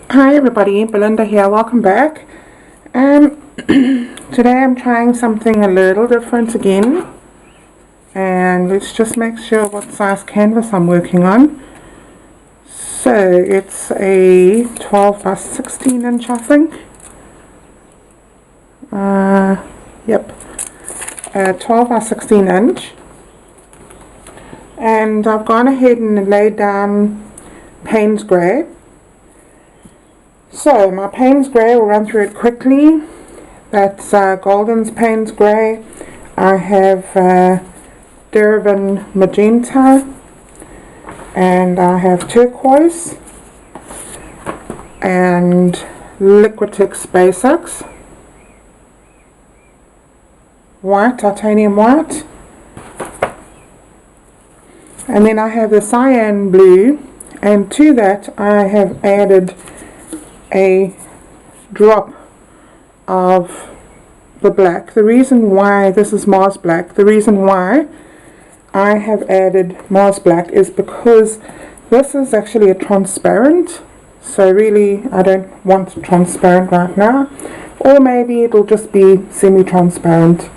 Hi everybody, Belinda here, welcome back. Today I'm trying something a little different again, and let's just make sure what size canvas I'm working on. So it's a 12 by 16 inch, I think. Yep, 12 by 16 inch. And I've gone ahead and laid down Paynes Grey. So my Paynes Grey, we'll run through it quickly. That's Golden's Paynes Grey. I have Derivan Magenta, and I have Turquoise, and Liquitex Basics, White, Titanium White, and then I have the Cyan Blue, and to that I have added a drop of the black. The reason why this is Mars Black, the reason why I have added Mars Black is because this is actually a transparent, so really I don't want transparent right now, or maybe it'll just be semi-transparent.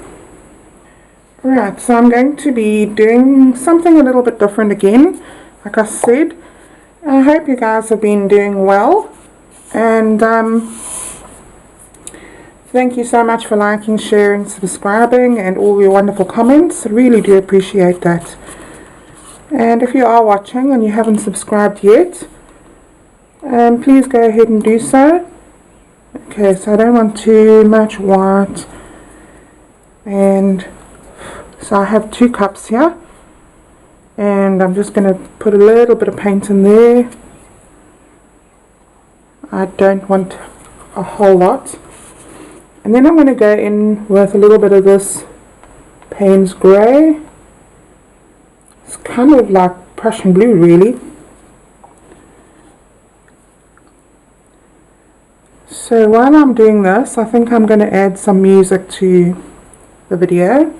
Right, so I'm going to be doing something a little bit different again. Like I said, I hope you guys have been doing well. And thank you so much for liking, sharing, subscribing, and all your wonderful comments. I really do appreciate that. And if you are watching and you haven't subscribed yet, please go ahead and do so. Okay, so I don't want too much white. And so I have 2 cups here. And I'm just going to put a little bit of paint in there. I don't want a whole lot. And then I'm going to go in with a little bit of this Paynes Grey. It's kind of like Prussian blue, really. So while I'm doing this, I think I'm going to add some music to the video.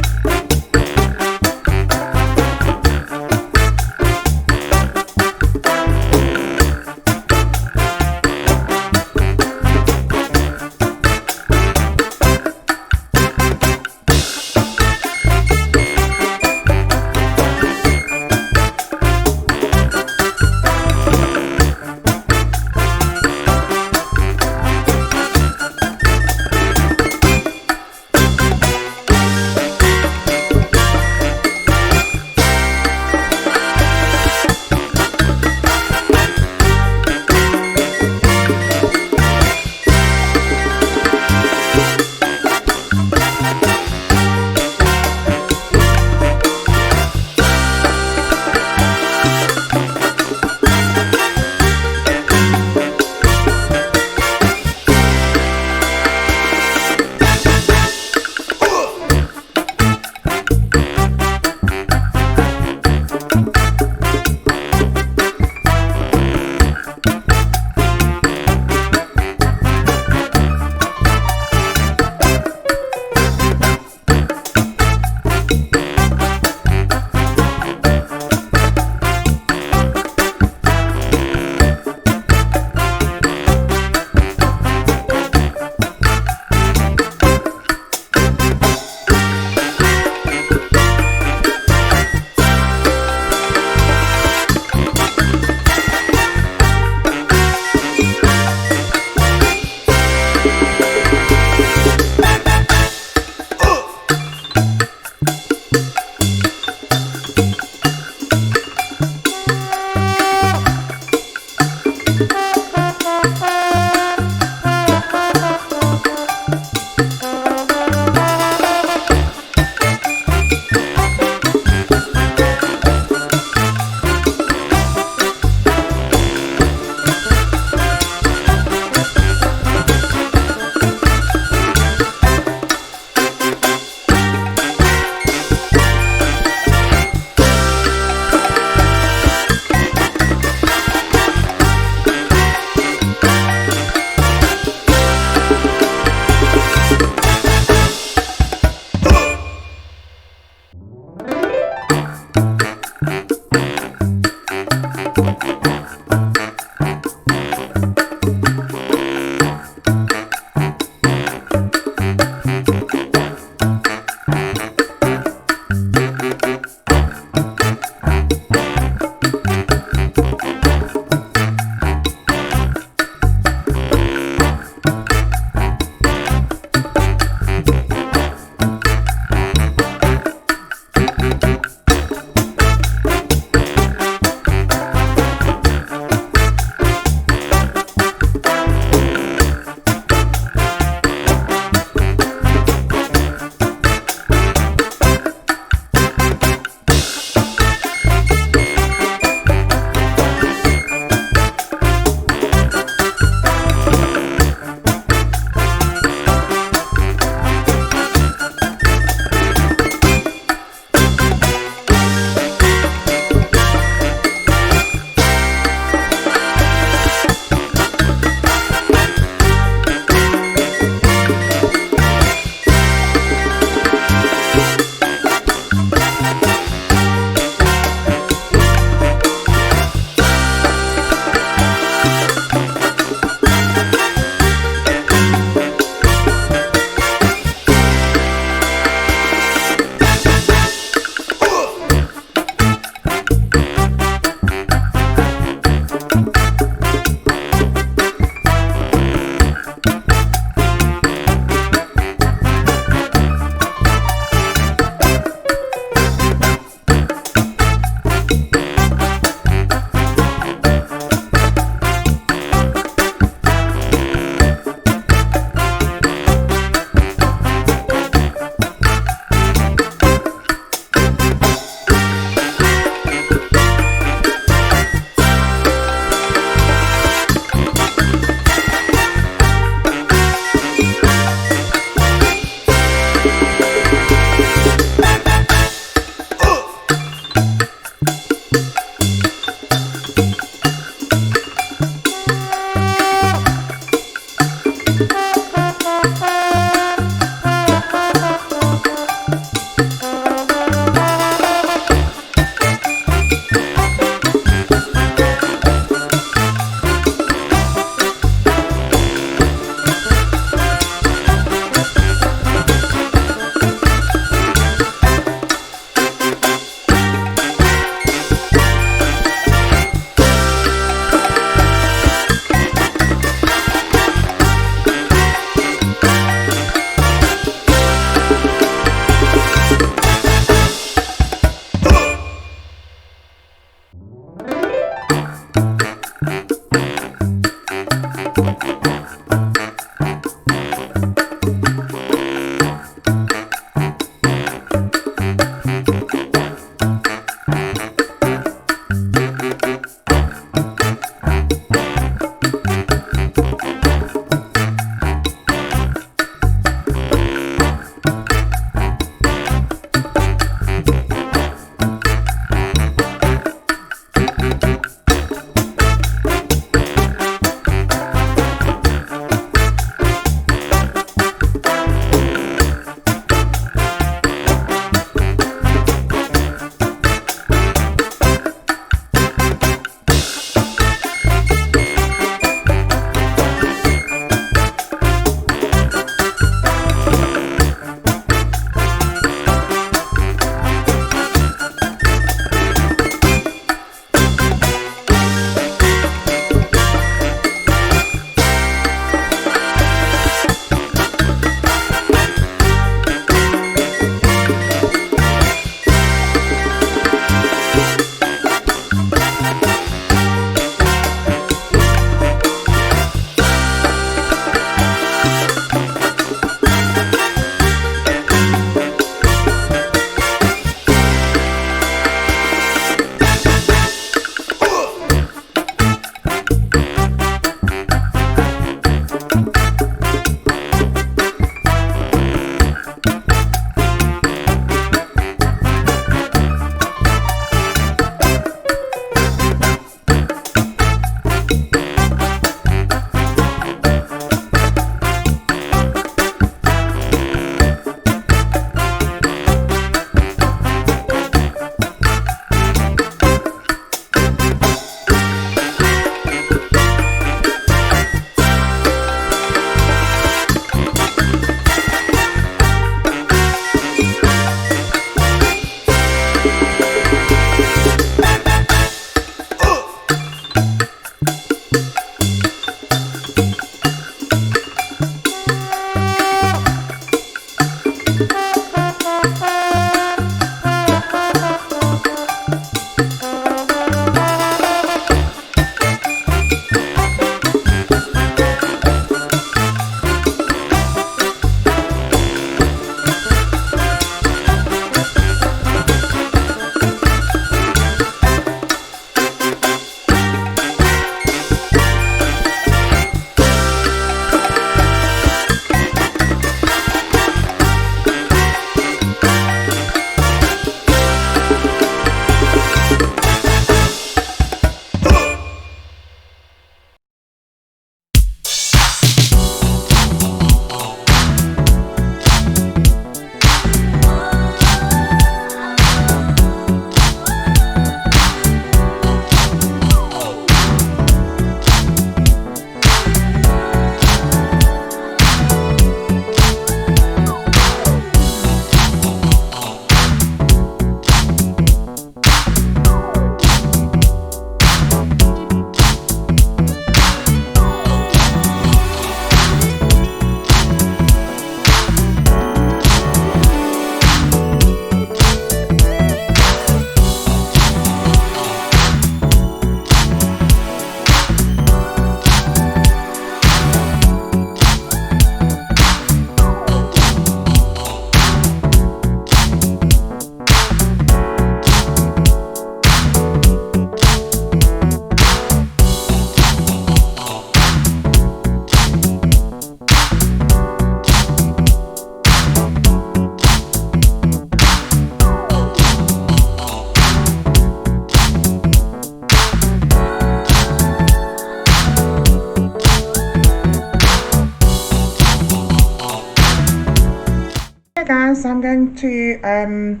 I'm going to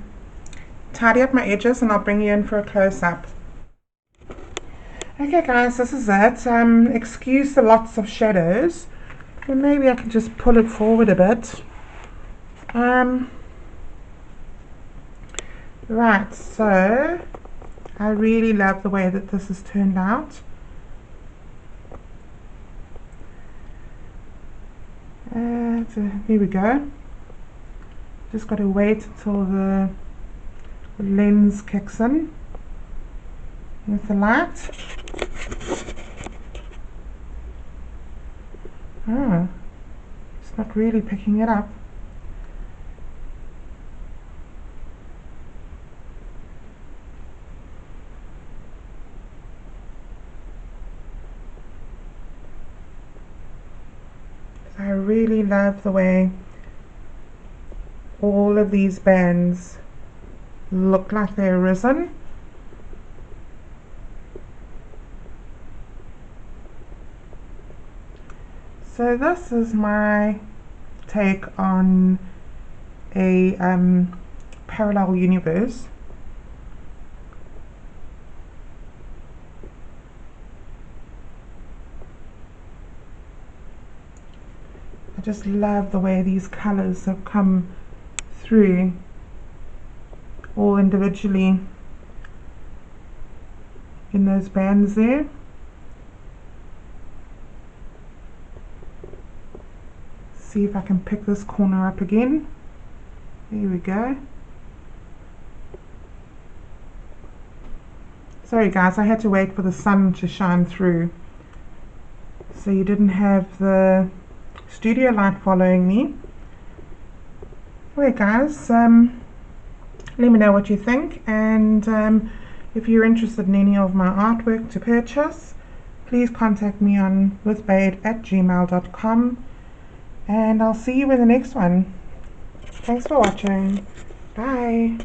tidy up my edges and I'll bring you in for a close-up. Okay guys, this is it. Excuse the lots of shadows. Well, maybe I can just pull it forward a bit. Right, so I really love the way that this has turned out. So here we go. Just got to wait until the lens kicks in with the light. Oh, it's not really picking it up. I really love the way all of these bands look like they're risen. So this is my take on a parallel universe. I just love the way these colors have come through all individually in those bands there. See if I can pick this corner up again. There we go. Sorry guys, I had to wait for the sun to shine through, so you didn't have the studio light following me. Okay guys, let me know what you think, and if you're interested in any of my artwork to purchase, please contact me on withBade@gmail.com, and I'll see you in the next one. Thanks for watching. Bye.